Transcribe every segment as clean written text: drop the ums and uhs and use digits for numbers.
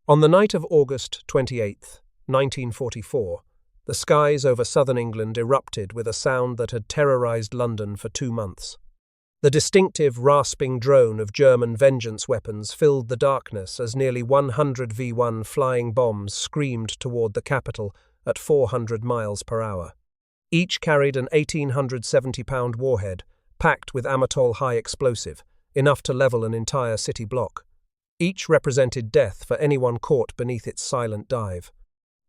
On the night of August 28, 1944, the skies over southern England erupted with a sound that had terrorized London for 2 months. The distinctive, rasping drone of German vengeance weapons filled the darkness as nearly 100 V1 flying bombs screamed toward the capital at 400 miles per hour. Each carried an 1,870-pound warhead, packed with Amatol high explosive, enough to level an entire city block. Each represented death for anyone caught beneath its silent dive.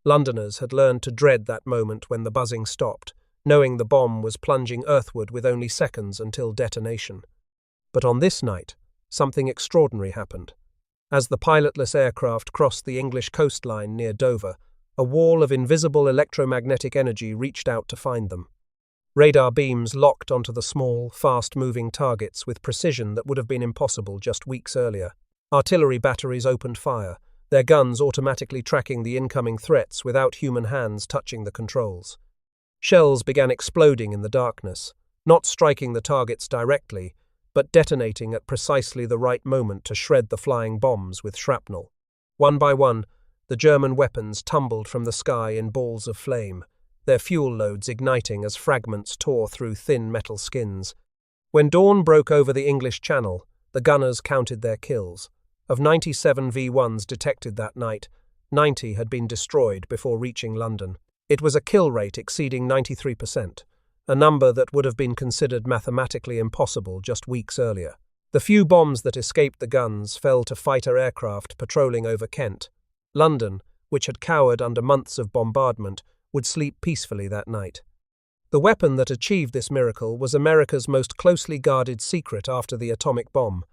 Londoners had learned to dread that moment when the buzzing stopped, knowing the bomb was plunging earthward with only seconds until detonation. But on this night, something extraordinary happened. As the pilotless aircraft crossed the English coastline near Dover, a wall of invisible electromagnetic energy reached out to find them. Radar beams locked onto the small, fast-moving targets with precision that would have been impossible just weeks earlier. Artillery batteries opened fire, their guns automatically tracking the incoming threats without human hands touching the controls. Shells began exploding in the darkness, not striking the targets directly, but detonating at precisely the right moment to shred the flying bombs with shrapnel. One by one, the German weapons tumbled from the sky in balls of flame, their fuel loads igniting as fragments tore through thin metal skins. When dawn broke over the English Channel, the gunners counted their kills. Of 97 V1s detected that night, 90 had been destroyed before reaching London. It was a kill rate exceeding 93%, a number that would have been considered mathematically impossible just weeks earlier. The few bombs that escaped the guns fell to fighter aircraft patrolling over Kent. London, which had cowered under months of bombardment, would sleep peacefully that night. The weapon that achieved this miracle was America's most closely guarded secret after the atomic bomb.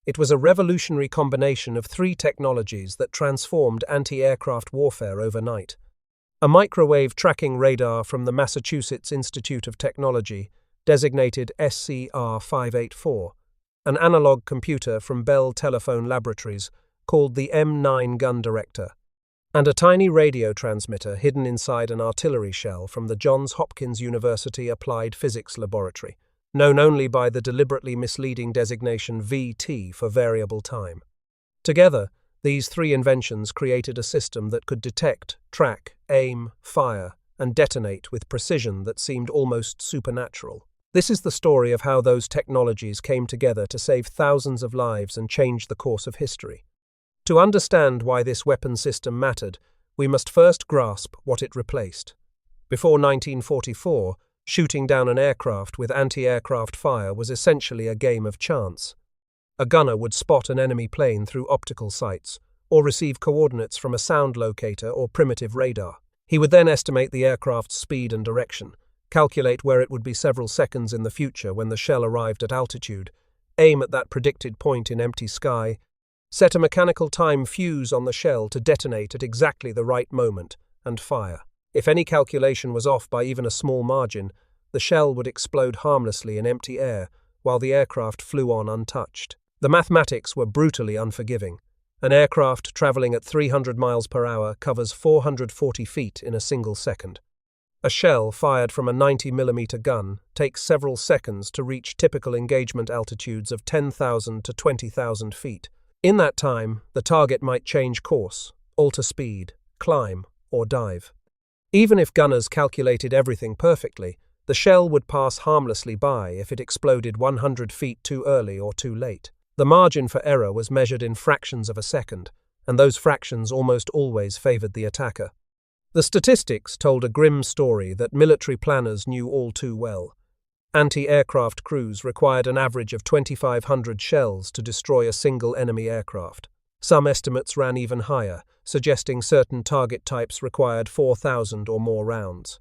It was a revolutionary combination of 3 technologies that transformed anti-aircraft warfare overnight. A microwave tracking radar from the Massachusetts Institute of Technology, designated SCR-584, an analog computer from Bell Telephone Laboratories called the M9 gun director, and a tiny radio transmitter hidden inside an artillery shell from the Johns Hopkins University Applied Physics Laboratory, known only by the deliberately misleading designation VT for variable time. Together, these 3 inventions created a system that could detect, track, aim, fire, and detonate with precision that seemed almost supernatural. This is the story of how those technologies came together to save thousands of lives and change the course of history. To understand why this weapon system mattered, we must first grasp what it replaced. Before 1944, shooting down an aircraft with anti-aircraft fire was essentially a game of chance. A gunner would spot an enemy plane through optical sights, or receive coordinates from a sound locator or primitive radar. He would then estimate the aircraft's speed and direction, calculate where it would be several seconds in the future when the shell arrived at altitude, aim at that predicted point in empty sky, set a mechanical time fuse on the shell to detonate at exactly the right moment, and fire. If any calculation was off by even a small margin, the shell would explode harmlessly in empty air, while the aircraft flew on untouched. The mathematics were brutally unforgiving. An aircraft traveling at 300 miles per hour covers 440 feet in a single second. A shell fired from a 90mm gun takes several seconds to reach typical engagement altitudes of 10,000 to 20,000 feet. In that time, the target might change course, alter speed, climb, or dive. Even if gunners calculated everything perfectly, the shell would pass harmlessly by if it exploded 100 feet too early or too late. The margin for error was measured in fractions of a second, and those fractions almost always favored the attacker. The statistics told a grim story that military planners knew all too well. Anti-aircraft crews required an average of 2,500 shells to destroy a single enemy aircraft. Some estimates ran even higher, suggesting certain target types required 4,000 or more rounds.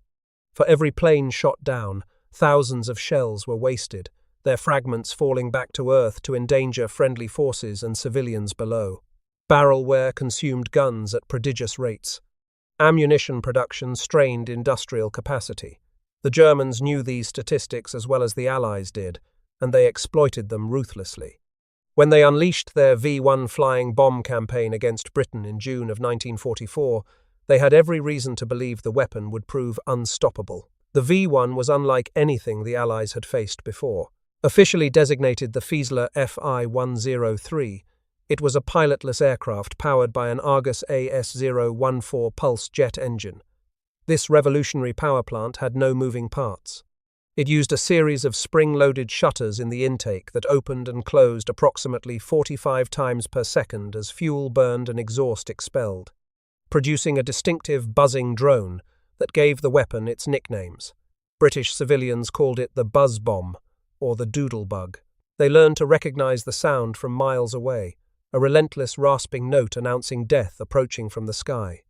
For every plane shot down, thousands of shells were wasted, their fragments falling back to Earth to endanger friendly forces and civilians below. Barrel wear consumed guns at prodigious rates. Ammunition production strained industrial capacity. The Germans knew these statistics as well as the Allies did, and they exploited them ruthlessly. When they unleashed their V1 flying bomb campaign against Britain in June of 1944, they had every reason to believe the weapon would prove unstoppable. The V1 was unlike anything the Allies had faced before. Officially designated the Fiesler Fi-103, It was a pilotless aircraft powered by an Argus AS-014 pulse jet engine. This revolutionary power plant had no moving parts. It used a series of spring-loaded shutters in the intake that opened and closed approximately 45 times per second as fuel burned and exhaust expelled, producing a distinctive buzzing drone that gave the weapon its nicknames. British civilians called it the buzz bomb or the doodle bug. They learned to recognize the sound from miles away, a relentless rasping note announcing death approaching from the sky.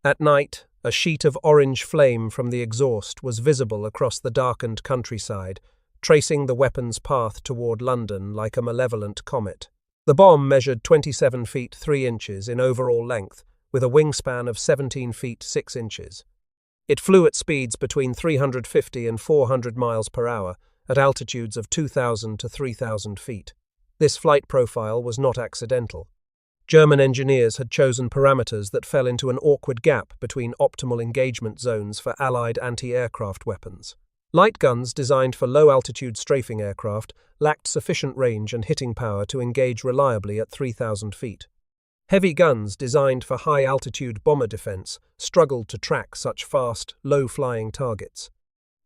At night, a sheet of orange flame from the exhaust was visible across the darkened countryside, tracing the weapon's path toward London like a malevolent comet. The bomb measured 27 feet 3 inches in overall length, with a wingspan of 17 feet 6 inches. It flew at speeds between 350 and 400 miles per hour, at altitudes of 2,000 to 3,000 feet. This flight profile was not accidental. German engineers had chosen parameters that fell into an awkward gap between optimal engagement zones for Allied anti-aircraft weapons. Light guns designed for low-altitude strafing aircraft lacked sufficient range and hitting power to engage reliably at 3,000 feet. Heavy guns designed for high-altitude bomber defense struggled to track such fast, low-flying targets.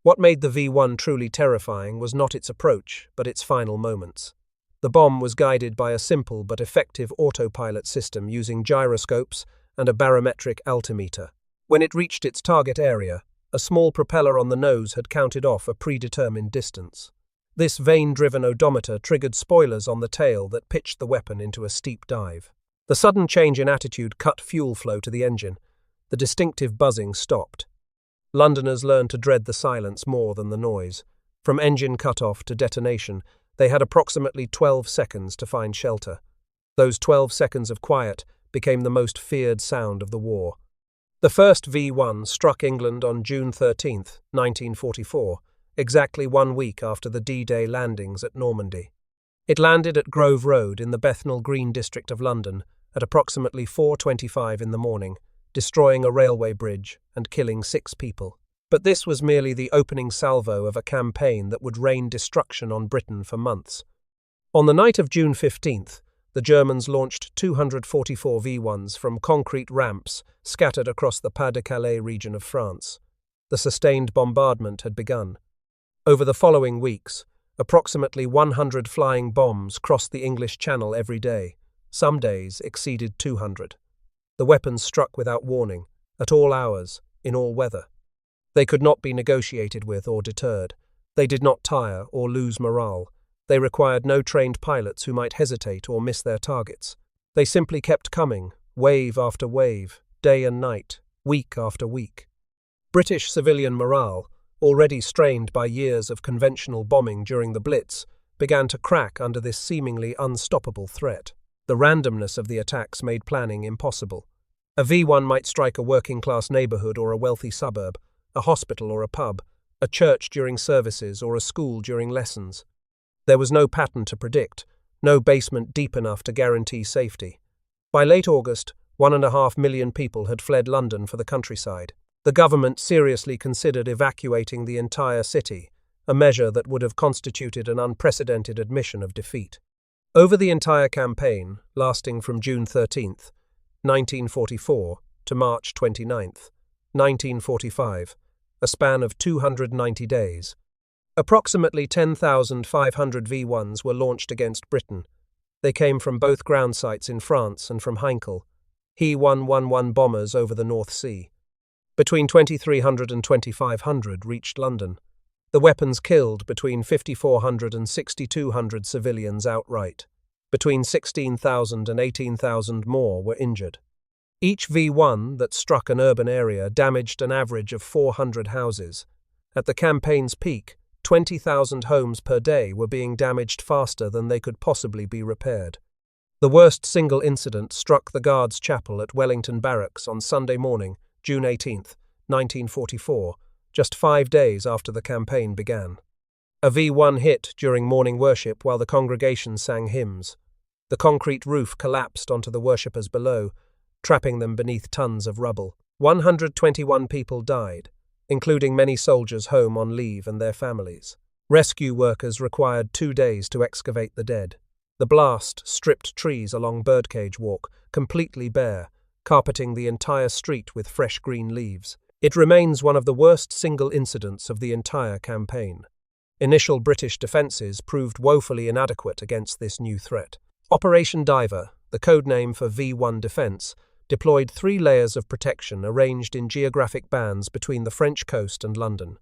What made the V-1 truly terrifying was not its approach, but its final moments. The bomb was guided by a simple but effective autopilot system using gyroscopes and a barometric altimeter. When it reached its target area, a small propeller on the nose had counted off a predetermined distance. This vane-driven odometer triggered spoilers on the tail that pitched the weapon into a steep dive. The sudden change in attitude cut fuel flow to the engine. The distinctive buzzing stopped. Londoners learned to dread the silence more than the noise. From engine cut-off to detonation, they had approximately 12 seconds to find shelter. Those 12 seconds of quiet became the most feared sound of the war. The first V-1 struck England on June 13, 1944, exactly 1 week after the D-Day landings at Normandy. It landed at Grove Road in the Bethnal Green district of London at approximately 4:25 in the morning, destroying a railway bridge and killing 6 people. But this was merely the opening salvo of a campaign that would rain destruction on Britain for months. On the night of June 15th, the Germans launched 244 V-1s from concrete ramps scattered across the Pas-de-Calais region of France. The sustained bombardment had begun. Over the following weeks, approximately 100 flying bombs crossed the English Channel every day. Some days exceeded 200. The weapons struck without warning, at all hours, in all weather. They could not be negotiated with or deterred. They did not tire or lose morale. They required no trained pilots who might hesitate or miss their targets. They simply kept coming, wave after wave, day and night, week after week. British civilian morale, already strained by years of conventional bombing during the Blitz, began to crack under this seemingly unstoppable threat. The randomness of the attacks made planning impossible. A V-1 might strike a working-class neighborhood or a wealthy suburb, a hospital or a pub, a church during services or a school during lessons. There was no pattern to predict, no basement deep enough to guarantee safety. By late August, 1.5 million people had fled London for the countryside. The government seriously considered evacuating the entire city, a measure that would have constituted an unprecedented admission of defeat. Over the entire campaign, lasting from June 13th, 1944, to March 29th, 1945, a span of 290 days, approximately 10,500 V-1s were launched against Britain. They came from both ground sites in France and from Heinkel, He-111 bombers over the North Sea. Between 2,300 and 2,500 reached London. The weapons killed between 5,400 and 6,200 civilians outright. Between 16,000 and 18,000 more were injured. Each V-1 that struck an urban area damaged an average of 400 houses. At the campaign's peak, 20,000 homes per day were being damaged faster than they could possibly be repaired. The worst single incident struck the Guards' Chapel at Wellington Barracks on Sunday morning, June 18, 1944, just 5 days after the campaign began. A V-1 hit during morning worship while the congregation sang hymns. The concrete roof collapsed onto the worshippers below, trapping them beneath tons of rubble. 121 people died, including many soldiers home on leave and their families. Rescue workers required 2 days to excavate the dead. The blast stripped trees along Birdcage Walk completely bare, carpeting the entire street with fresh green leaves. It remains one of the worst single incidents of the entire campaign. Initial British defences proved woefully inadequate against this new threat. Operation Diver, the codename for V1 defence, deployed 3 layers of protection arranged in geographic bands between the French coast and London.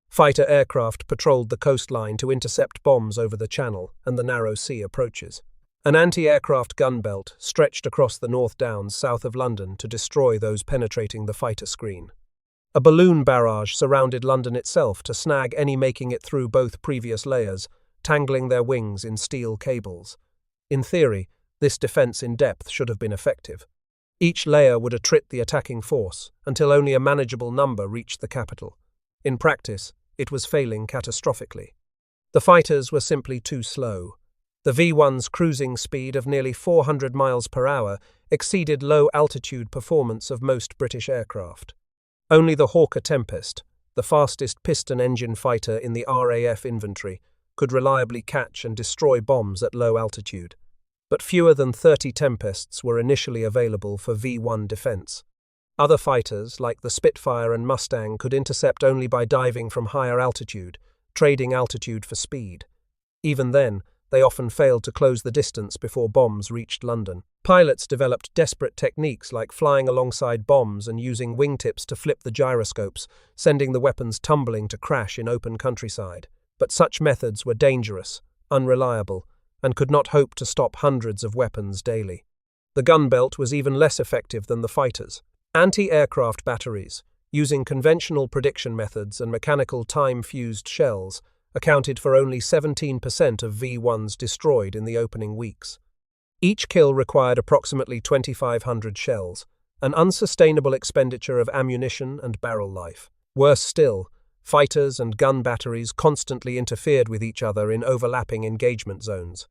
Fighter aircraft patrolled the coastline to intercept bombs over the Channel and the narrow sea approaches. An anti-aircraft gun belt stretched across the North Downs south of London to destroy those penetrating the fighter screen. A balloon barrage surrounded London itself to snag any making it through both previous layers, tangling their wings in steel cables. In theory, this defence in depth should have been effective. Each layer would attrit the attacking force until only a manageable number reached the capital. In practice, it was failing catastrophically. The fighters were simply too slow. The V1's cruising speed of nearly 400 miles per hour exceeded low-altitude performance of most British aircraft. Only the Hawker Tempest, the fastest piston-engine fighter in the RAF inventory, could reliably catch and destroy bombs at low altitude. But fewer than 30 Tempests were initially available for V1 defence. Other fighters, like the Spitfire and Mustang, could intercept only by diving from higher altitude, trading altitude for speed. Even then, they often failed to close the distance before bombs reached London. Pilots developed desperate techniques like flying alongside bombs and using wingtips to flip the gyroscopes, sending the weapons tumbling to crash in open countryside. But such methods were dangerous, unreliable, and could not hope to stop hundreds of weapons daily. The gun belt was even less effective than the fighters. Anti-aircraft batteries, using conventional prediction methods and mechanical time-fused shells, accounted for only 17% of V1s destroyed in the opening weeks. Each kill required approximately 2,500 shells, an unsustainable expenditure of ammunition and barrel life. Worse still, fighters and gun batteries constantly interfered with each other in overlapping engagement zones.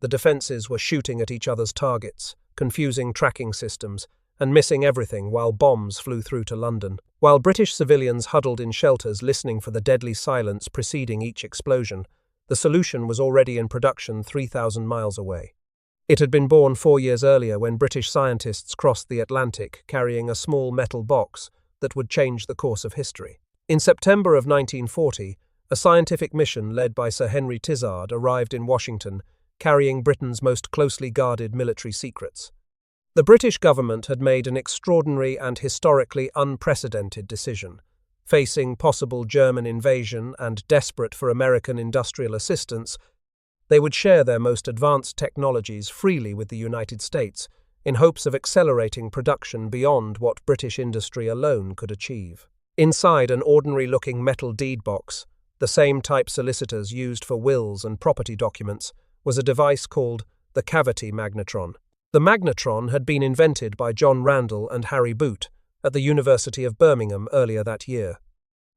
The defences were shooting at each other's targets, confusing tracking systems, and missing everything while bombs flew through to London. While British civilians huddled in shelters listening for the deadly silence preceding each explosion, the solution was already in production 3,000 miles away. It had been born 4 years earlier when British scientists crossed the Atlantic carrying a small metal box that would change the course of history. In September of 1940, a scientific mission led by Sir Henry Tizard arrived in Washington, carrying Britain's most closely guarded military secrets. The British government had made an extraordinary and historically unprecedented decision. Facing possible German invasion and desperate for American industrial assistance, they would share their most advanced technologies freely with the United States in hopes of accelerating production beyond what British industry alone could achieve. Inside an ordinary-looking metal deed box, the same type solicitors used for wills and property documents, was a device called the cavity magnetron. The magnetron had been invented by John Randall and Harry Boot at the University of Birmingham earlier that year.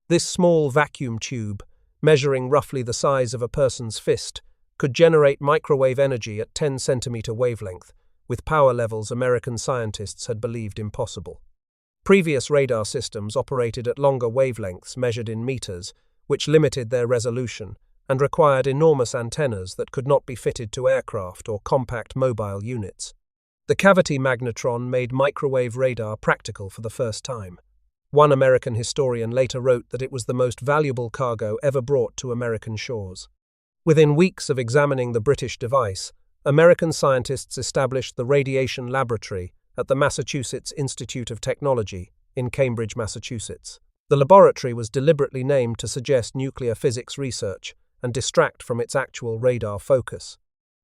This small vacuum tube, measuring roughly the size of a person's fist, could generate microwave energy at 10-centimeter wavelength, with power levels American scientists had believed impossible. Previous radar systems operated at longer wavelengths measured in meters, which limited their resolution and required enormous antennas that could not be fitted to aircraft or compact mobile units. The cavity magnetron made microwave radar practical for the first time. One American historian later wrote that it was the most valuable cargo ever brought to American shores. Within weeks of examining the British device, American scientists established the Radiation Laboratory at the Massachusetts Institute of Technology in Cambridge, Massachusetts. The laboratory was deliberately named to suggest nuclear physics research and distract from its actual radar focus.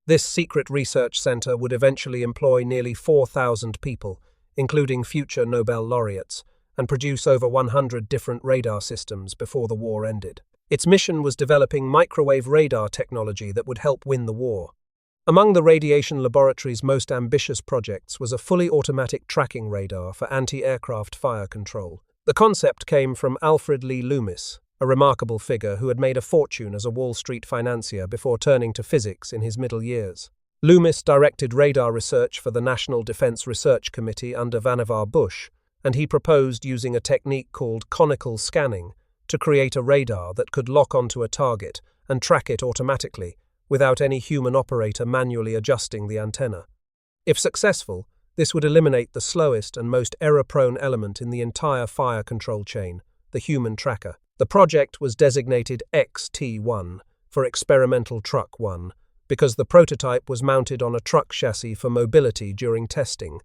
This secret research center would eventually employ nearly 4,000 people, including future Nobel laureates, and produce over 100 different radar systems before the war ended. Its mission was developing microwave radar technology that would help win the war. Among the Radiation Laboratory's most ambitious projects was a fully automatic tracking radar for anti-aircraft fire control. The concept came from Alfred Lee Loomis, a remarkable figure who had made a fortune as a Wall Street financier before turning to physics in his middle years. Loomis directed radar research for the National Defense Research Committee under Vannevar Bush, and he proposed using a technique called conical scanning to create a radar that could lock onto a target and track it automatically, without any human operator manually adjusting the antenna. If successful, this would eliminate the slowest and most error-prone element in the entire fire control chain, the human tracker. The project was designated XT1 for Experimental Truck 1 because the prototype was mounted on a truck chassis for mobility during testing.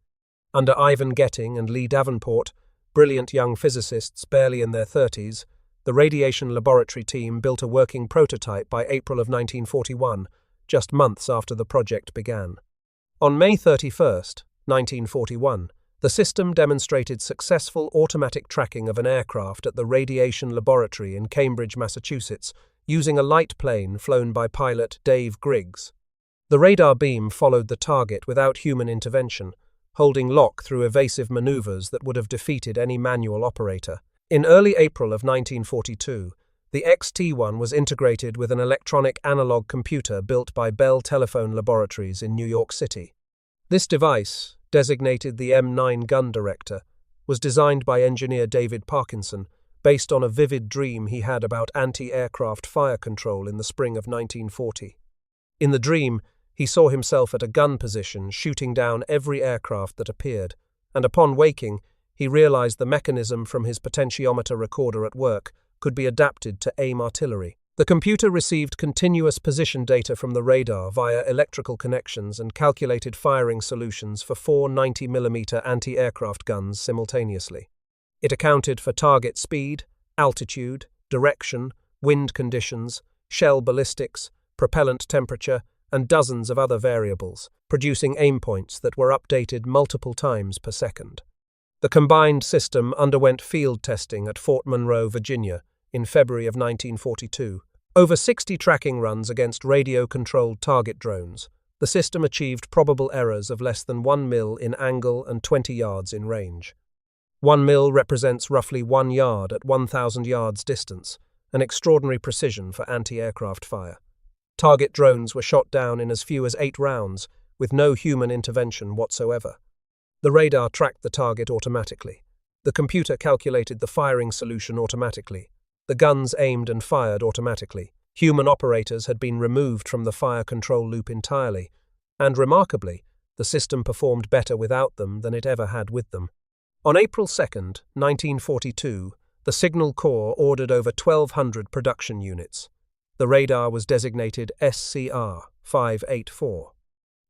Under Ivan Getting and Lee Davenport, brilliant young physicists barely in their 30s, the radiation laboratory team built a working prototype by April of 1941, just months after the project began. On May 31st, 1941, the system demonstrated successful automatic tracking of an aircraft at the Radiation Laboratory in Cambridge, Massachusetts, using a light plane flown by pilot Dave Griggs. The radar beam followed the target without human intervention, holding lock through evasive maneuvers that would have defeated any manual operator. In early April of 1942, the XT1 was integrated with an electronic analog computer built by Bell Telephone Laboratories in New York City. This device, designated the M9 Gun Director, was designed by engineer David Parkinson, based on a vivid dream he had about anti-aircraft fire control in the spring of 1940. In the dream, he saw himself at a gun position shooting down every aircraft that appeared, and upon waking, he realized the mechanism from his potentiometer recorder at work could be adapted to aim artillery. The computer received continuous position data from the radar via electrical connections and calculated firing solutions for 4 90mm anti-aircraft guns simultaneously. It accounted for target speed, altitude, direction, wind conditions, shell ballistics, propellant temperature, and dozens of other variables, producing aim points that were updated multiple times per second. The combined system underwent field testing at Fort Monroe, Virginia, in February of 1942. Over 60 tracking runs against radio-controlled target drones, the system achieved probable errors of less than 1 mil in angle and 20 yards in range. 1 mil represents roughly 1 yard at 1,000 yards distance, an extraordinary precision for anti-aircraft fire. Target drones were shot down in as few as 8 rounds, with no human intervention whatsoever. The radar tracked the target automatically. The computer calculated the firing solution automatically. The guns aimed and fired automatically. Human operators had been removed from the fire control loop entirely, and remarkably, the system performed better without them than it ever had with them. On April 2, 1942, the Signal Corps ordered over 1,200 production units. The radar was designated SCR-584.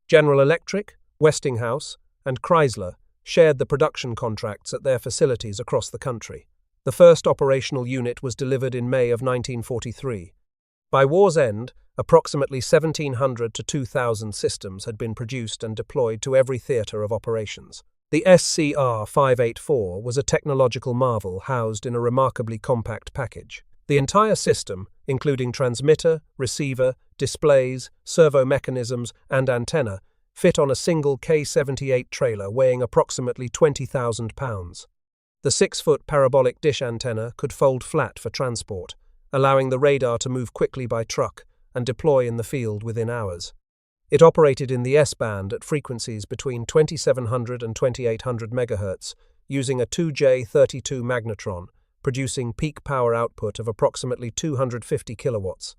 General Electric, Westinghouse, and Chrysler shared the production contracts at their facilities across the country. The first operational unit was delivered in May of 1943. By war's end, approximately 1,700 to 2,000 systems had been produced and deployed to every theater of operations. The SCR-584 was a technological marvel housed in a remarkably compact package. The entire system, including transmitter, receiver, displays, servo mechanisms, and antenna, fit on a single K-78 trailer weighing approximately 20,000 pounds. The 6-foot parabolic dish antenna could fold flat for transport, allowing the radar to move quickly by truck and deploy in the field within hours. It operated in the S-band at frequencies between 2700 and 2800 MHz, using a 2J32 magnetron, producing peak power output of approximately 250 kilowatts.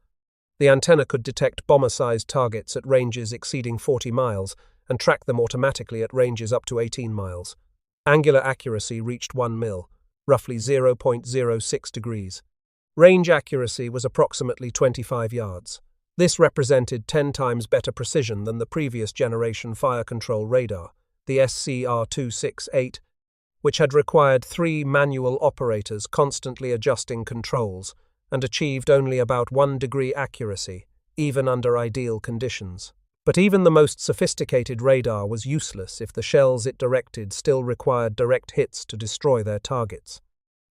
The antenna could detect bomber-sized targets at ranges exceeding 40 miles and track them automatically at ranges up to 18 miles. Angular accuracy reached 1 mil, roughly 0.06 degrees. Range accuracy was approximately 25 yards. This represented 10 times better precision than the previous generation fire control radar, the SCR-268, which had required 3 manual operators constantly adjusting controls and achieved only about 1 degree accuracy, even under ideal conditions. But even the most sophisticated radar was useless if the shells it directed still required direct hits to destroy their targets.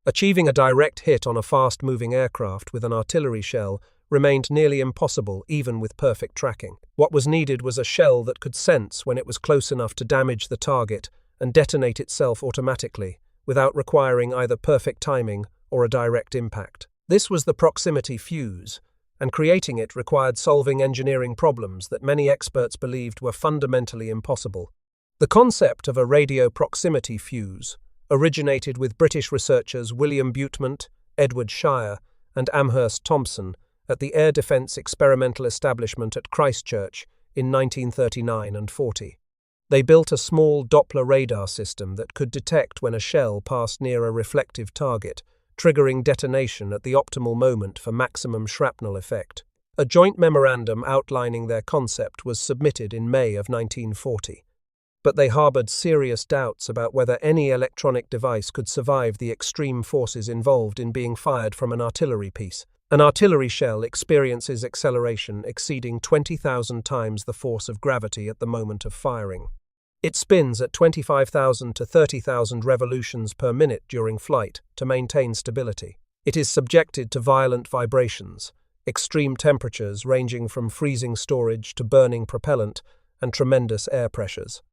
Achieving a direct hit on a fast-moving aircraft with an artillery shell remained nearly impossible even with perfect tracking. What was needed was a shell that could sense when it was close enough to damage the target and detonate itself automatically, without requiring either perfect timing or a direct impact. This was the proximity fuse, and creating it required solving engineering problems that many experts believed were fundamentally impossible. The concept of a radio proximity fuse originated with British researchers William Butemont, Edward Shire, and Amherst Thompson at the Air Defence Experimental Establishment at Christchurch in 1939 and 40. They built a small Doppler radar system that could detect when a shell passed near a reflective target, triggering detonation at the optimal moment for maximum shrapnel effect. A joint memorandum outlining their concept was submitted in May of 1940. But they harbored serious doubts about whether any electronic device could survive the extreme forces involved in being fired from an artillery piece. An artillery shell experiences acceleration exceeding 20,000 times the force of gravity at the moment of firing. It spins at 25,000 to 30,000 revolutions per minute during flight to maintain stability. It is subjected to violent vibrations, extreme temperatures ranging from freezing storage to burning propellant, and tremendous air pressures.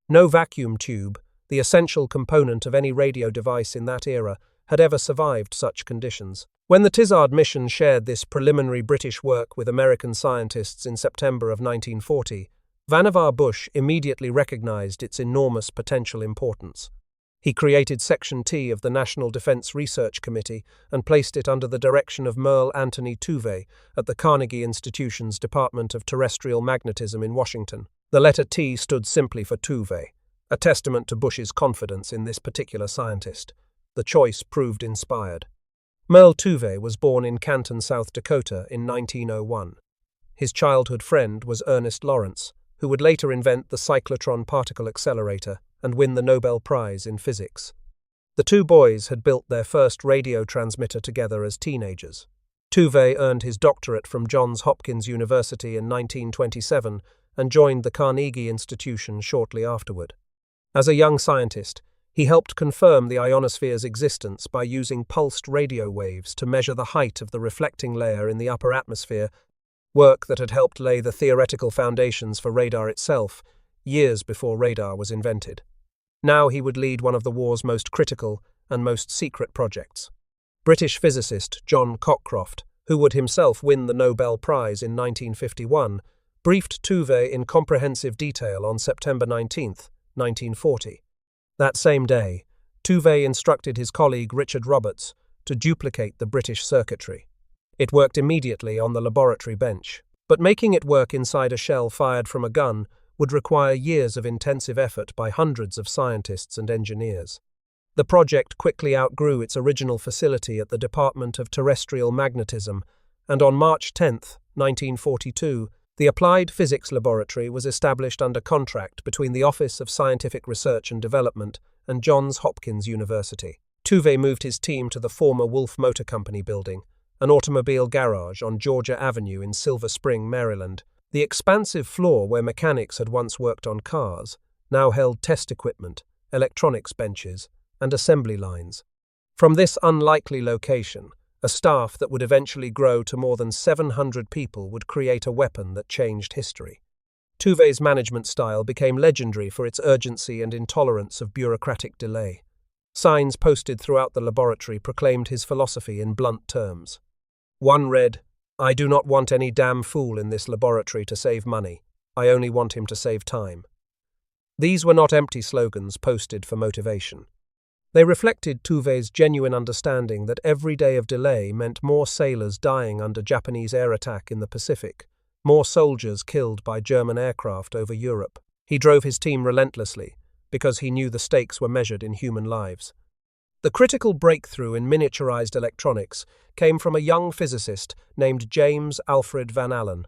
No vacuum tube, the essential component of any radio device in that era, had ever survived such conditions. When the Tizard mission shared this preliminary British work with American scientists in September of 1940, Vannevar Bush immediately recognized its enormous potential importance. He created Section T of the National Defense Research Committee and placed it under the direction of Merle Anthony Tuve at the Carnegie Institution's Department of Terrestrial Magnetism in Washington. The letter T stood simply for Tuve, a testament to Bush's confidence in this particular scientist. The choice proved inspired. Merle Tuve was born in Canton, South Dakota in 1901. His childhood friend was Ernest Lawrence, who would later invent the cyclotron particle accelerator and win the Nobel Prize in Physics. The two boys had built their first radio transmitter together as teenagers. Tuve earned his doctorate from Johns Hopkins University in 1927 and joined the Carnegie Institution shortly afterward. As a young scientist, he helped confirm the ionosphere's existence by using pulsed radio waves to measure the height of the reflecting layer in the upper atmosphere, work that had helped lay the theoretical foundations for radar itself, years before radar was invented. Now he would lead one of the war's most critical and most secret projects. British physicist John Cockcroft, who would himself win the Nobel Prize in 1951, briefed Tuve in comprehensive detail on September 19, 1940. That same day, Tuve instructed his colleague Richard Roberts to duplicate the British circuitry. It worked immediately on the laboratory bench, but making it work inside a shell fired from a gun would require years of intensive effort by hundreds of scientists and engineers. The project quickly outgrew its original facility at the Department of Terrestrial Magnetism, and on March 10, 1942, the Applied Physics Laboratory was established under contract between the Office of Scientific Research and Development and Johns Hopkins University. Tuve moved his team to the former Wolf Motor Company building, an automobile garage on Georgia Avenue in Silver Spring, Maryland. The expansive floor where mechanics had once worked on cars now held test equipment, electronics benches, and assembly lines. From this unlikely location, a staff that would eventually grow to more than 700 people would create a weapon that changed history. Tuve's management style became legendary for its urgency and intolerance of bureaucratic delay. Signs posted throughout the laboratory proclaimed his philosophy in blunt terms. One read, "I do not want any damn fool in this laboratory to save money. I only want him to save time." These were not empty slogans posted for motivation. They reflected Tuve's genuine understanding that every day of delay meant more sailors dying under Japanese air attack in the Pacific, more soldiers killed by German aircraft over Europe. He drove his team relentlessly because he knew the stakes were measured in human lives. The critical breakthrough in miniaturized electronics came from a young physicist named James Alfred Van Allen.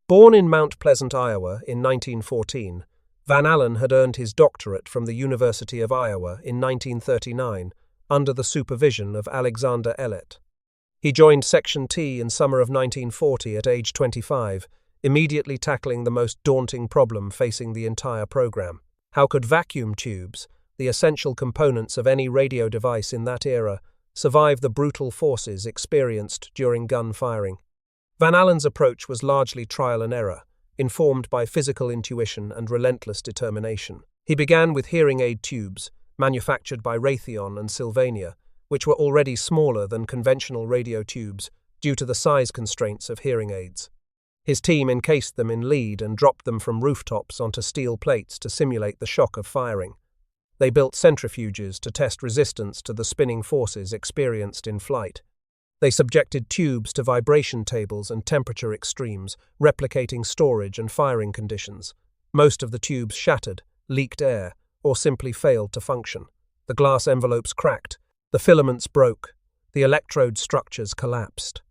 Born in Mount Pleasant, Iowa in 1914, Van Allen had earned his doctorate from the University of Iowa in 1939 under the supervision of Alexander Ellett. He joined Section T in summer of 1940 at age 25, immediately tackling the most daunting problem facing the entire program. How could vacuum tubes, the essential components of any radio device in that era, survive the brutal forces experienced during gun firing? Van Allen's approach was largely trial and error, informed by physical intuition and relentless determination. He began with hearing aid tubes, manufactured by Raytheon and Sylvania, which were already smaller than conventional radio tubes due to the size constraints of hearing aids. His team encased them in lead and dropped them from rooftops onto steel plates to simulate the shock of firing. They built centrifuges to test resistance to the spinning forces experienced in flight. They subjected tubes to vibration tables and temperature extremes, replicating storage and firing conditions. Most of the tubes shattered, leaked air, or simply failed to function. The glass envelopes cracked, the filaments broke, the electrode structures collapsed.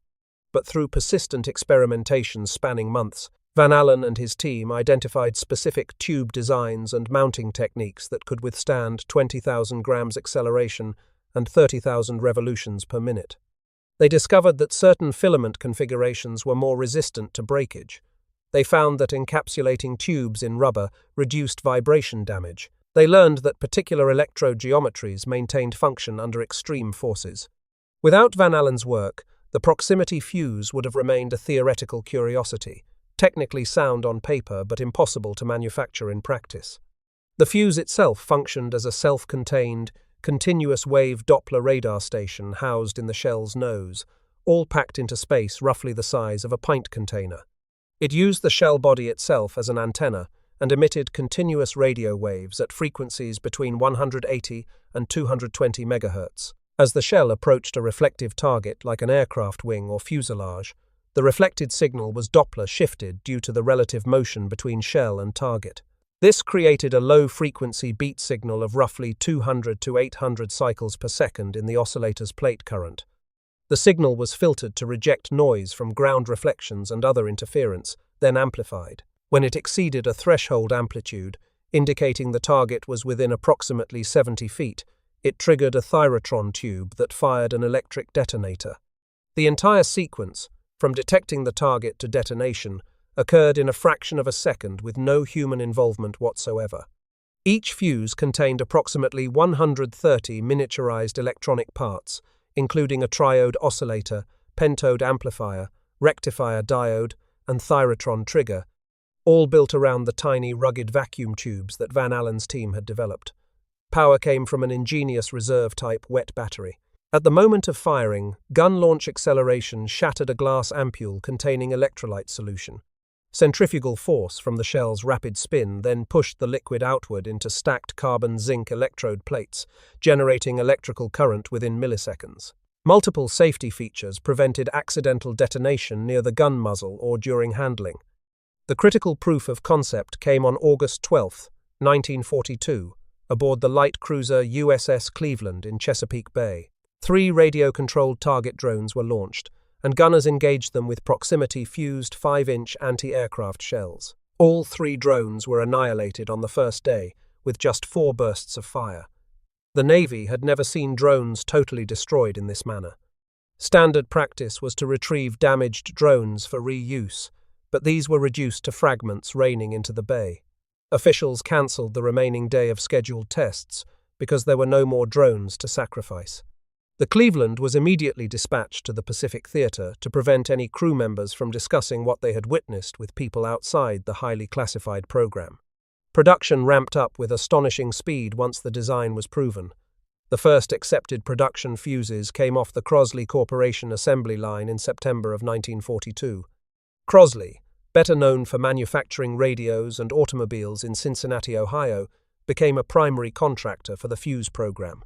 But through persistent experimentation spanning months, Van Allen and his team identified specific tube designs and mounting techniques that could withstand 20,000 grams acceleration and 30,000 revolutions per minute. They discovered that certain filament configurations were more resistant to breakage. They found that encapsulating tubes in rubber reduced vibration damage. They learned that particular electrode geometries maintained function under extreme forces. Without Van Allen's work, the proximity fuse would have remained a theoretical curiosity, technically sound on paper but impossible to manufacture in practice. The fuse itself functioned as a self-contained, continuous wave Doppler radar station housed in the shell's nose, all packed into space roughly the size of a pint container. It used the shell body itself as an antenna and emitted continuous radio waves at frequencies between 180 and 220 MHz. As the shell approached a reflective target like an aircraft wing or fuselage, the reflected signal was Doppler shifted due to the relative motion between shell and target. This created a low-frequency beat signal of roughly 200 to 800 cycles per second in the oscillator's plate current. The signal was filtered to reject noise from ground reflections and other interference, then amplified. When it exceeded a threshold amplitude, indicating the target was within approximately 70 feet, it triggered a thyrotron tube that fired an electric detonator. The entire sequence, from detecting the target to detonation, occurred in a fraction of a second with no human involvement whatsoever. Each fuse contained approximately 130 miniaturized electronic parts, including a triode oscillator, pentode amplifier, rectifier diode, and thyrotron trigger, all built around the tiny, rugged vacuum tubes that Van Allen's team had developed. Power came from an ingenious reserve-type wet battery. At the moment of firing, gun launch acceleration shattered a glass ampule containing electrolyte solution. Centrifugal force from the shell's rapid spin then pushed the liquid outward into stacked carbon-zinc electrode plates, generating electrical current within milliseconds. Multiple safety features prevented accidental detonation near the gun muzzle or during handling. The critical proof of concept came on August 12, 1942, aboard the light cruiser USS Cleveland in Chesapeake Bay. 3 radio-controlled target drones were launched, and gunners engaged them with proximity-fused 5-inch anti-aircraft shells. All 3 drones were annihilated on the first day, with just 4 bursts of fire. The Navy had never seen drones totally destroyed in this manner. Standard practice was to retrieve damaged drones for reuse, but these were reduced to fragments raining into the bay. Officials cancelled the remaining day of scheduled tests because there were no more drones to sacrifice. The Cleveland was immediately dispatched to the Pacific Theater to prevent any crew members from discussing what they had witnessed with people outside the highly classified program. Production ramped up with astonishing speed once the design was proven. The first accepted production fuses came off the Crosley Corporation assembly line in September of 1942. Crosley, better known for manufacturing radios and automobiles in Cincinnati, Ohio, became a primary contractor for the fuse program.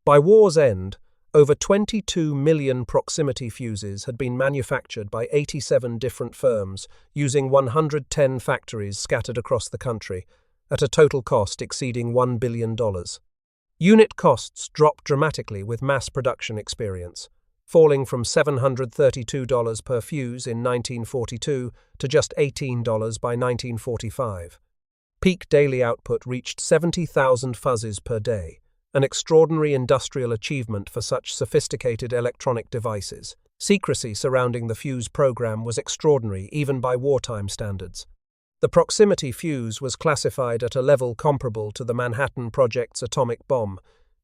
By war's end, over 22 million proximity fuses had been manufactured by 87 different firms using 110 factories scattered across the country, at a total cost exceeding $1 billion. Unit costs dropped dramatically with mass production experience, falling from $732 per fuse in 1942 to just $18 by 1945. Peak daily output reached 70,000 fuzzes per day, an extraordinary industrial achievement for such sophisticated electronic devices. Secrecy surrounding the fuse program was extraordinary even by wartime standards. The proximity fuse was classified at a level comparable to the Manhattan Project's atomic bomb,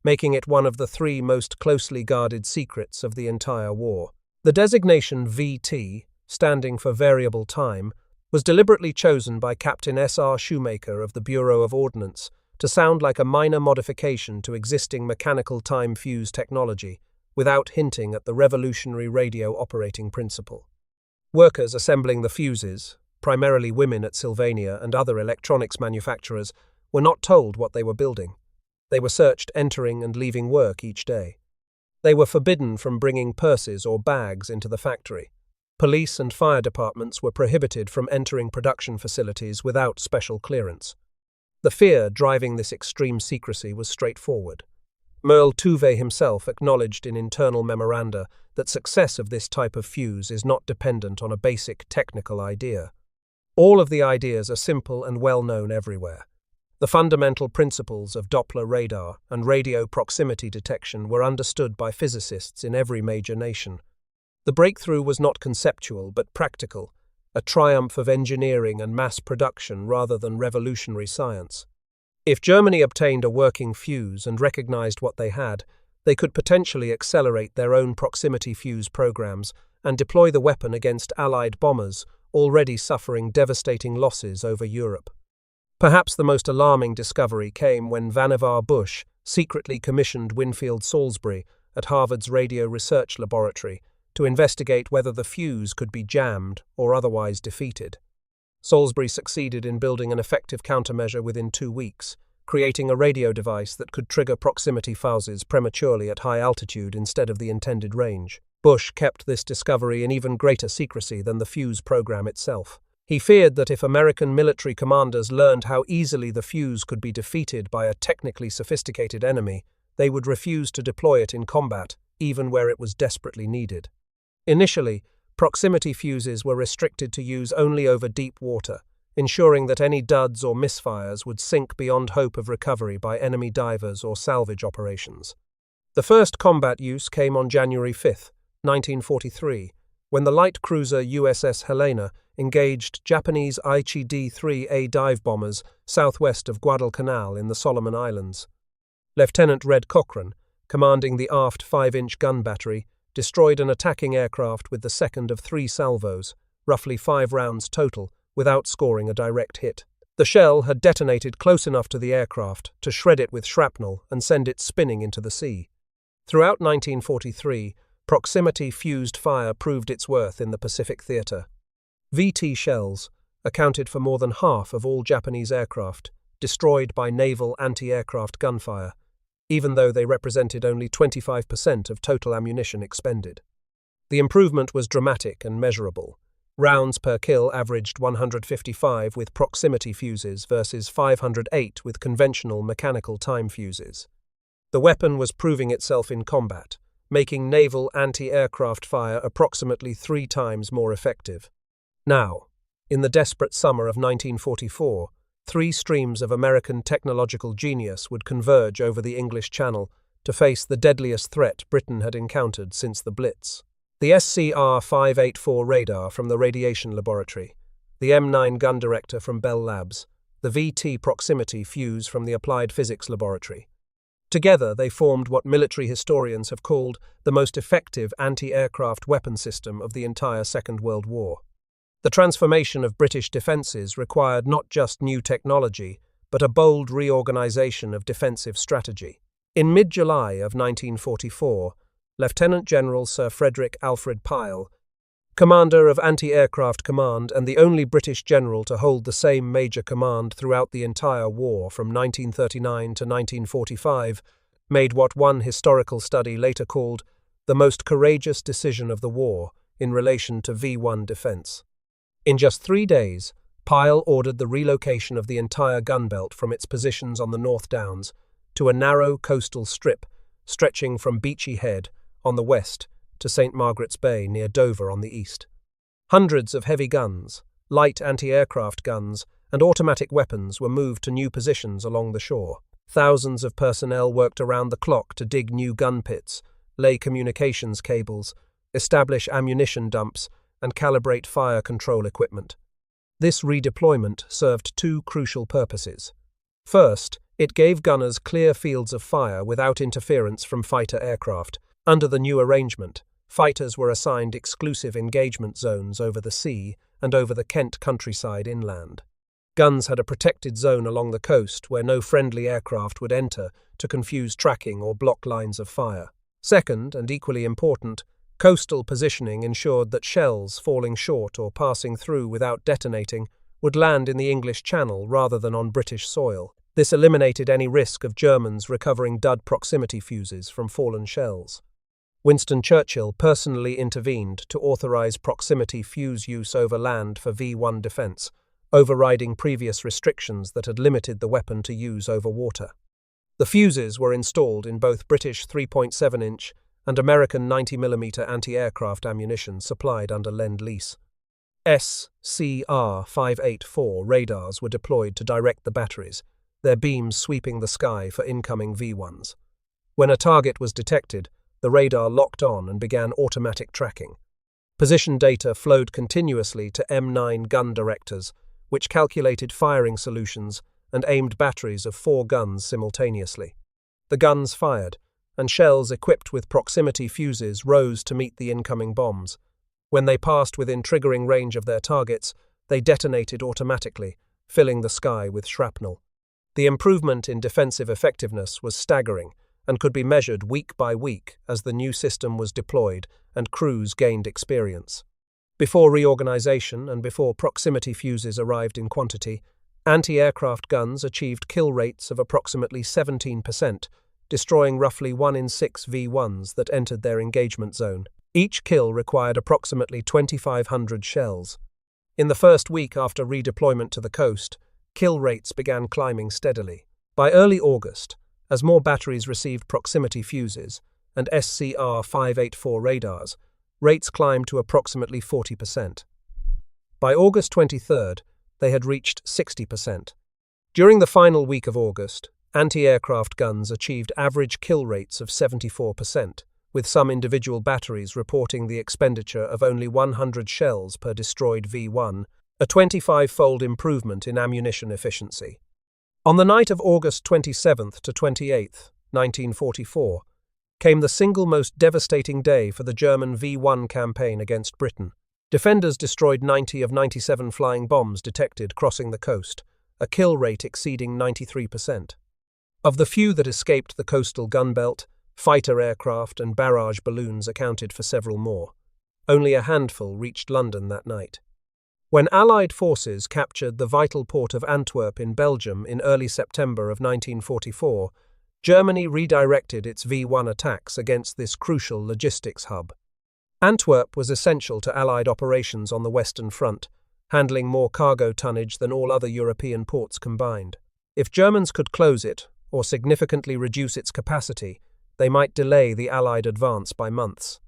making it one of the 3 most closely guarded secrets of the entire war. The designation VT, standing for variable time, was deliberately chosen by Captain S.R. Shoemaker of the Bureau of Ordnance to sound like a minor modification to existing mechanical time fuse technology, without hinting at the revolutionary radio operating principle. Workers assembling the fuses, primarily women at Sylvania and other electronics manufacturers, were not told what they were building. They were searched entering and leaving work each day. They were forbidden from bringing purses or bags into the factory. Police and fire departments were prohibited from entering production facilities without special clearance. The fear driving this extreme secrecy was straightforward. Merle Tuve himself acknowledged in internal memoranda that success of this type of fuse is not dependent on a basic technical idea. All of the ideas are simple and well known everywhere. The fundamental principles of Doppler radar and radio proximity detection were understood by physicists in every major nation. The breakthrough was not conceptual but practical, a triumph of engineering and mass production rather than revolutionary science. If Germany obtained a working fuse and recognized what they had, they could potentially accelerate their own proximity fuse programs and deploy the weapon against Allied bombers already suffering devastating losses over Europe. Perhaps the most alarming discovery came when Vannevar Bush secretly commissioned Winfield Salisbury at Harvard's Radio Research Laboratory to investigate whether the fuse could be jammed or otherwise defeated. Salisbury succeeded in building an effective countermeasure within 2 weeks, creating a radio device that could trigger proximity fuses prematurely at high altitude instead of the intended range. Bush kept this discovery in even greater secrecy than the fuse program itself. He feared that if American military commanders learned how easily the fuse could be defeated by a technically sophisticated enemy, they would refuse to deploy it in combat, even where it was desperately needed. Initially, proximity fuses were restricted to use only over deep water, ensuring that any duds or misfires would sink beyond hope of recovery by enemy divers or salvage operations. The first combat use came on January 5, 1943, when the light cruiser USS Helena engaged Japanese Aichi D-3A dive bombers southwest of Guadalcanal in the Solomon Islands. Lieutenant Red Cochran, commanding the aft 5-inch gun battery, destroyed an attacking aircraft with the second of 3 salvos, roughly 5 rounds total, without scoring a direct hit. The shell had detonated close enough to the aircraft to shred it with shrapnel and send it spinning into the sea. Throughout 1943, proximity fused fire proved its worth in the Pacific theater. VT shells accounted for more than half of all Japanese aircraft destroyed by naval anti-aircraft gunfire, even though they represented only 25% of total ammunition expended. The improvement was dramatic and measurable. Rounds per kill averaged 155 with proximity fuses versus 508 with conventional mechanical time fuses. The weapon was proving itself in combat, making naval anti-aircraft fire approximately 3 times more effective. Now, in the desperate summer of 1944, 3 streams of American technological genius would converge over the English Channel to face the deadliest threat Britain had encountered since the Blitz. The SCR-584 radar from the Radiation Laboratory, the M9 gun director from Bell Labs, the VT proximity fuse from the Applied Physics Laboratory. Together, they formed what military historians have called the most effective anti-aircraft weapon system of the entire Second World War. The transformation of British defences required not just new technology, but a bold reorganisation of defensive strategy. In mid-July of 1944, Lieutenant General Sir Frederick Alfred Pyle, commander of Anti-Aircraft Command and the only British general to hold the same major command throughout the entire war from 1939 to 1945, made what one historical study later called the most courageous decision of the war in relation to V-1 defence. In just 3 days, Pyle ordered the relocation of the entire gunbelt from its positions on the North Downs to a narrow coastal strip stretching from Beachy Head on the west to St. Margaret's Bay near Dover on the east. Hundreds of heavy guns, light anti-aircraft guns, and automatic weapons were moved to new positions along the shore. Thousands of personnel worked around the clock to dig new gun pits, lay communications cables, establish ammunition dumps, and calibrate fire control equipment. This redeployment served 2 crucial purposes. First, it gave gunners clear fields of fire without interference from fighter aircraft. Under the new arrangement, fighters were assigned exclusive engagement zones over the sea and over the Kent countryside inland. Guns had a protected zone along the coast where no friendly aircraft would enter to confuse tracking or block lines of fire. Second, and equally important, coastal positioning ensured that shells falling short or passing through without detonating would land in the English Channel rather than on British soil. This eliminated any risk of Germans recovering dud proximity fuses from fallen shells. Winston Churchill personally intervened to authorize proximity fuse use over land for V1 defense, overriding previous restrictions that had limited the weapon to use over water. The fuses were installed in both British 3.7-inch and American 90mm anti-aircraft ammunition supplied under Lend-Lease. SCR-584 radars were deployed to direct the batteries, their beams sweeping the sky for incoming V1s. When a target was detected, the radar locked on and began automatic tracking. Position data flowed continuously to M9 gun directors, which calculated firing solutions and aimed batteries of 4 guns simultaneously. The guns fired, and shells equipped with proximity fuses rose to meet the incoming bombs. When they passed within triggering range of their targets, they detonated automatically, filling the sky with shrapnel. The improvement in defensive effectiveness was staggering and could be measured week by week as the new system was deployed and crews gained experience. Before reorganization and before proximity fuses arrived in quantity, anti-aircraft guns achieved kill rates of approximately 17%, destroying roughly 1 in 6 V1s that entered their engagement zone. Each kill required approximately 2,500 shells. In the first week after redeployment to the coast, kill rates began climbing steadily. By early August, as more batteries received proximity fuses and SCR-584 radars, rates climbed to approximately 40%. By August 23rd, they had reached 60%. During the final week of August, anti-aircraft guns achieved average kill rates of 74%, with some individual batteries reporting the expenditure of only 100 shells per destroyed V1, a 25-fold improvement in ammunition efficiency. On the night of August 27th to 28th, 1944, came the single most devastating day for the German V1 campaign against Britain. Defenders destroyed 90 of 97 flying bombs detected crossing the coast, a kill rate exceeding 93%. Of the few that escaped the coastal gunbelt, fighter aircraft and barrage balloons accounted for several more. Only a handful reached London that night. When Allied forces captured the vital port of Antwerp in Belgium in early September of 1944, Germany redirected its V1 attacks against this crucial logistics hub. Antwerp was essential to Allied operations on the Western Front, handling more cargo tonnage than all other European ports combined. If Germans could close it, or significantly reduce its capacity, they might delay the Allied advance by months.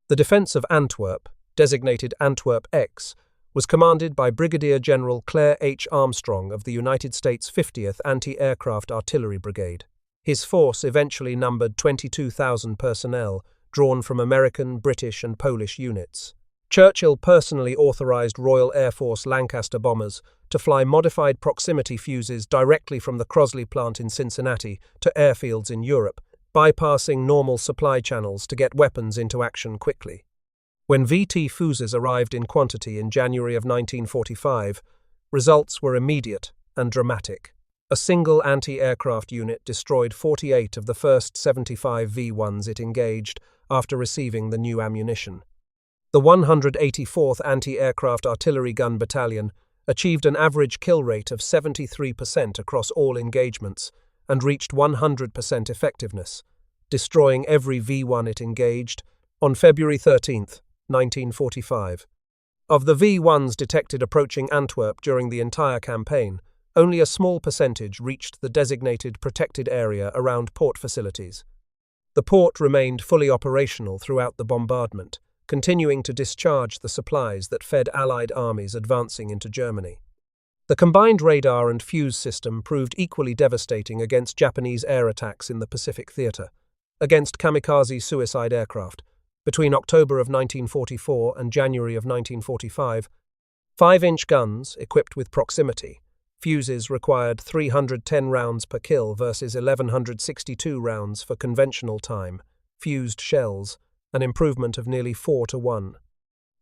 The defense of Antwerp, designated Antwerp X, was commanded by Brigadier General Clair H. Armstrong of the United States 50th Anti-Aircraft Artillery Brigade. His force eventually numbered 22,000 personnel, drawn from American, British, and Polish units. Churchill personally authorized Royal Air Force Lancaster bombers to fly modified proximity fuses directly from the Crosley plant in Cincinnati to airfields in Europe, bypassing normal supply channels to get weapons into action quickly. When VT fuses arrived in quantity in January of 1945, results were immediate and dramatic. A single anti-aircraft unit destroyed 48 of the first 75 V1s it engaged after receiving the new ammunition. The 184th Anti-Aircraft Artillery Gun Battalion achieved an average kill rate of 73% across all engagements and reached 100% effectiveness, destroying every V1 it engaged on February 13, 1945. Of the V1s detected approaching Antwerp during the entire campaign, only a small percentage reached the designated protected area around port facilities. The port remained fully operational throughout the bombardment, continuing to discharge the supplies that fed Allied armies advancing into Germany. The combined radar and fuse system proved equally devastating against Japanese air attacks in the Pacific Theater, against kamikaze suicide aircraft. Between October of 1944 and January of 1945, 5-inch guns equipped with proximity fuses required 310 rounds per kill versus 1,162 rounds for conventional time, fused shells, an improvement of nearly 4 to 1.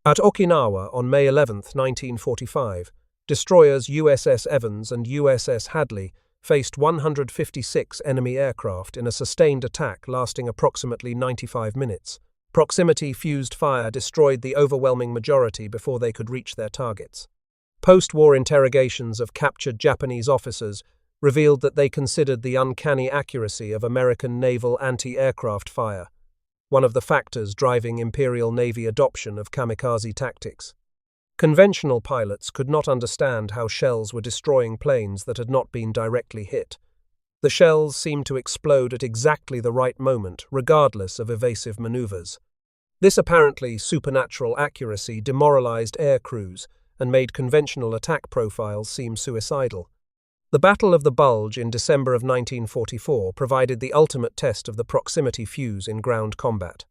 At Okinawa on May 11, 1945, destroyers USS Evans and USS Hadley faced 156 enemy aircraft in a sustained attack lasting approximately 95 minutes. Proximity fused fire destroyed the overwhelming majority before they could reach their targets. Post-war interrogations of captured Japanese officers revealed that they considered the uncanny accuracy of American naval anti-aircraft fire. one of the factors driving Imperial Navy adoption of kamikaze tactics. Conventional pilots could not understand how shells were destroying planes that had not been directly hit. The shells seemed to explode at exactly the right moment, regardless of evasive maneuvers. This apparently supernatural accuracy demoralized air crews and made conventional attack profiles seem suicidal. The Battle of the Bulge in December of 1944 provided the ultimate test of the proximity fuse in ground combat.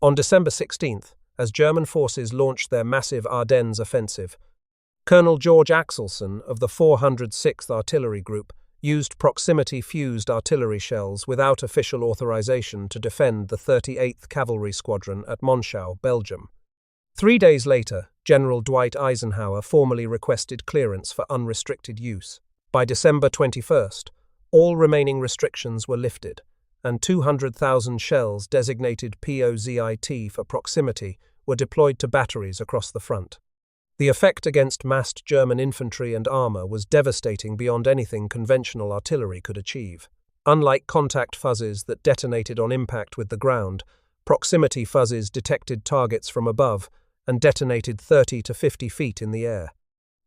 On December 16th, as German forces launched their massive Ardennes offensive, Colonel George Axelson of the 406th Artillery Group used proximity-fused artillery shells without official authorization to defend the 38th Cavalry Squadron at Monschau, Belgium. 3 days later, General Dwight Eisenhower formally requested clearance for unrestricted use. By December 21st, all remaining restrictions were lifted, and 200,000 shells designated POZIT for proximity were deployed to batteries across the front. The effect against massed German infantry and armor was devastating beyond anything conventional artillery could achieve. Unlike contact fuzzes that detonated on impact with the ground, proximity fuzzes detected targets from above and detonated 30 to 50 feet in the air.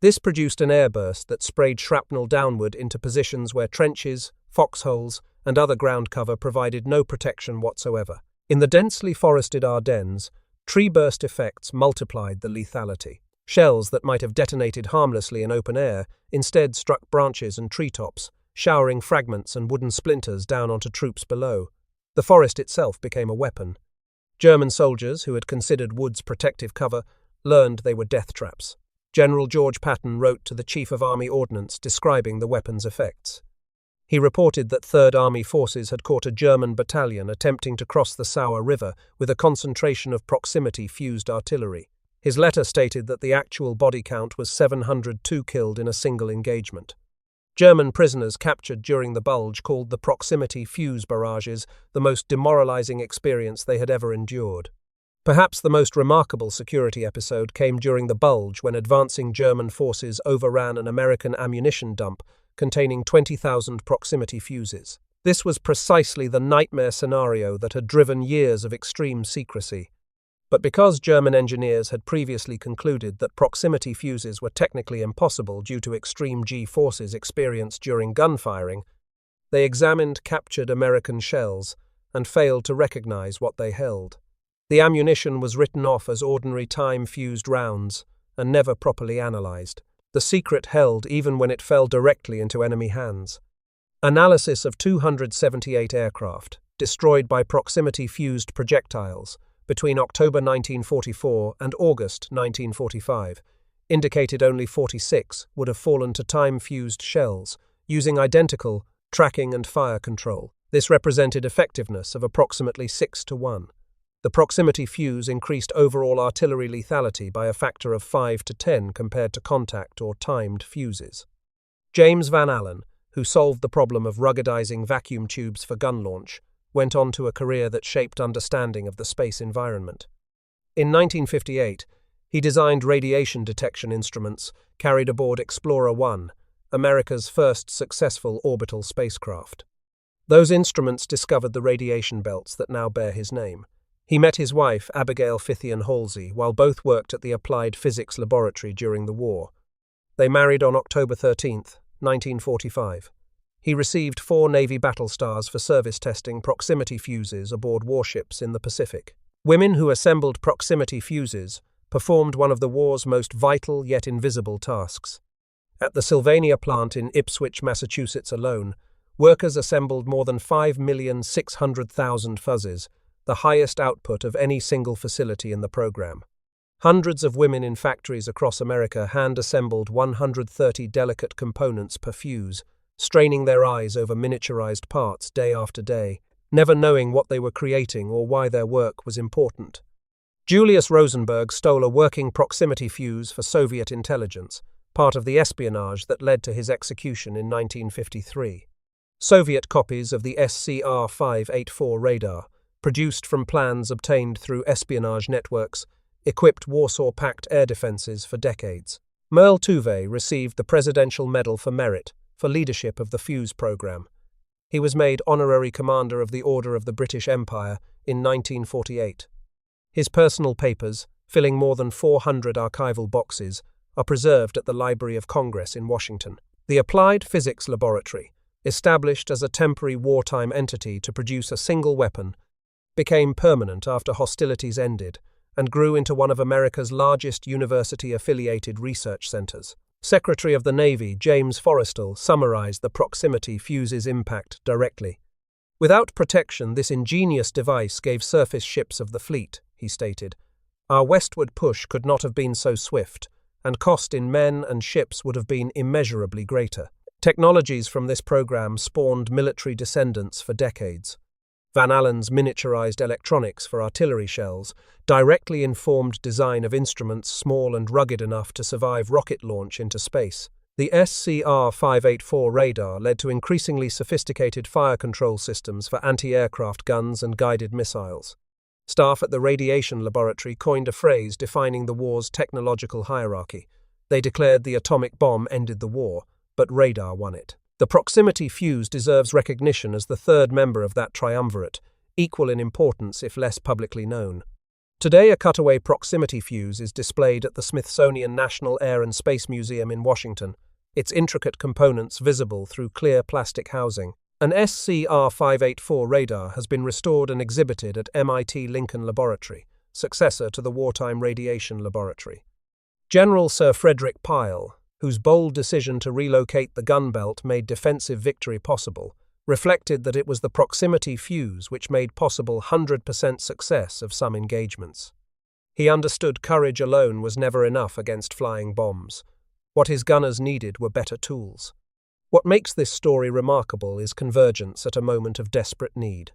This produced an airburst that sprayed shrapnel downward into positions where trenches, foxholes, and other ground cover provided no protection whatsoever. In the densely forested Ardennes, tree burst effects multiplied the lethality. Shells that might have detonated harmlessly in open air instead struck branches and treetops, showering fragments and wooden splinters down onto troops below. The forest itself became a weapon. German soldiers, who had considered woods protective cover, learned they were death traps. General George Patton wrote to the Chief of Army Ordnance describing the weapon's effects. He reported that Third Army forces had caught a German battalion attempting to cross the Sauer River with a concentration of proximity-fused artillery. His letter stated that the actual body count was 702 killed in a single engagement. German prisoners captured during the Bulge called the proximity fuse barrages the most demoralizing experience they had ever endured. Perhaps the most remarkable security episode came during the Bulge when advancing German forces overran an American ammunition dump containing 20,000 proximity fuses. This was precisely the nightmare scenario that had driven years of extreme secrecy. But because German engineers had previously concluded that proximity fuses were technically impossible due to extreme G-forces experienced during gunfiring, they examined captured American shells and failed to recognize what they held. The ammunition was written off as ordinary time-fused rounds and never properly analyzed. The secret held even when it fell directly into enemy hands. Analysis of 278 aircraft, destroyed by proximity-fused projectiles, between October 1944 and August 1945, indicated only 46 would have fallen to time-fused shells, using identical tracking and fire control. This represented effectiveness of approximately 6 to 1. The proximity fuse increased overall artillery lethality by a factor of 5 to 10 compared to contact or timed fuses. James Van Allen, who solved the problem of ruggedizing vacuum tubes for gun launch, went on to a career that shaped understanding of the space environment. In 1958, he designed radiation detection instruments carried aboard Explorer 1, America's first successful orbital spacecraft. Those instruments discovered the radiation belts that now bear his name. He met his wife, Abigail Fithian Halsey, while both worked at the Applied Physics Laboratory during the war. They married on October 13, 1945. He received 4 Navy battle stars for service testing proximity fuses aboard warships in the Pacific. Women who assembled proximity fuses performed one of the war's most vital yet invisible tasks. At the Sylvania plant in Ipswich, Massachusetts alone, workers assembled more than 5,600,000 fuzzes, the highest output of any single facility in the program. Hundreds of women in factories across America hand-assembled 130 delicate components per fuse, straining their eyes over miniaturized parts day after day, never knowing what they were creating or why their work was important. Julius Rosenberg stole a working proximity fuse for Soviet intelligence, part of the espionage that led to his execution in 1953. Soviet copies of the SCR-584 radar, produced from plans obtained through espionage networks, equipped Warsaw Pact air defenses for decades. Merle Tuve received the Presidential Medal for Merit for leadership of the fuse program. He was made honorary commander of the Order of the British Empire in 1948. His personal papers, filling more than 400 archival boxes, are preserved at the Library of Congress in Washington. The Applied Physics Laboratory, established as a temporary wartime entity to produce a single weapon, became permanent after hostilities ended and grew into one of America's largest university-affiliated research centers. Secretary of the Navy James Forrestal summarized the proximity fuze's impact directly. "Without protection, this ingenious device gave surface ships of the fleet," he stated. "Our westward push could not have been so swift, and cost in men and ships would have been immeasurably greater." Technologies from this program spawned military descendants for decades. Van Allen's miniaturized electronics for artillery shells directly informed design of instruments small and rugged enough to survive rocket launch into space. The SCR-584 radar led to increasingly sophisticated fire control systems for anti-aircraft guns and guided missiles. Staff at the Radiation Laboratory coined a phrase defining the war's technological hierarchy. They declared the atomic bomb ended the war, but radar won it. The proximity fuse deserves recognition as the third member of that triumvirate, equal in importance if less publicly known. Today, a cutaway proximity fuse is displayed at the Smithsonian National Air and Space Museum in Washington, its intricate components visible through clear plastic housing. An SCR-584 radar has been restored and exhibited at MIT Lincoln Laboratory, successor to the Wartime Radiation Laboratory. General Sir Frederick Pyle, whose bold decision to relocate the gun belt made defensive victory possible, reflected that it was the proximity fuse which made possible 100% success of some engagements. He understood courage alone was never enough against flying bombs. What his gunners needed were better tools. What makes this story remarkable is convergence at a moment of desperate need.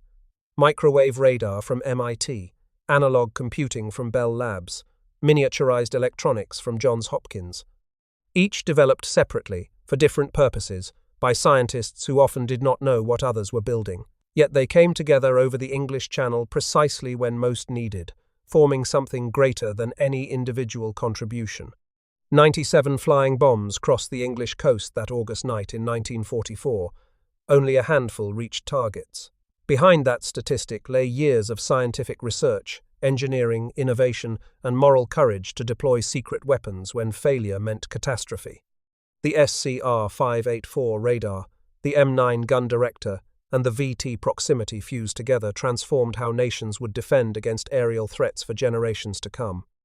Microwave radar from MIT, analog computing from Bell Labs, miniaturized electronics from Johns Hopkins. Each developed separately, for different purposes, by scientists who often did not know what others were building. Yet they came together over the English Channel precisely when most needed, forming something greater than any individual contribution. 97 flying bombs crossed the English coast that August night in 1944. Only a handful reached targets. Behind that statistic lay years of scientific research, engineering, innovation, and moral courage to deploy secret weapons when failure meant catastrophe. The SCR-584 radar, the M9 gun director, and the VT proximity fuse together transformed how nations would defend against aerial threats for generations to come.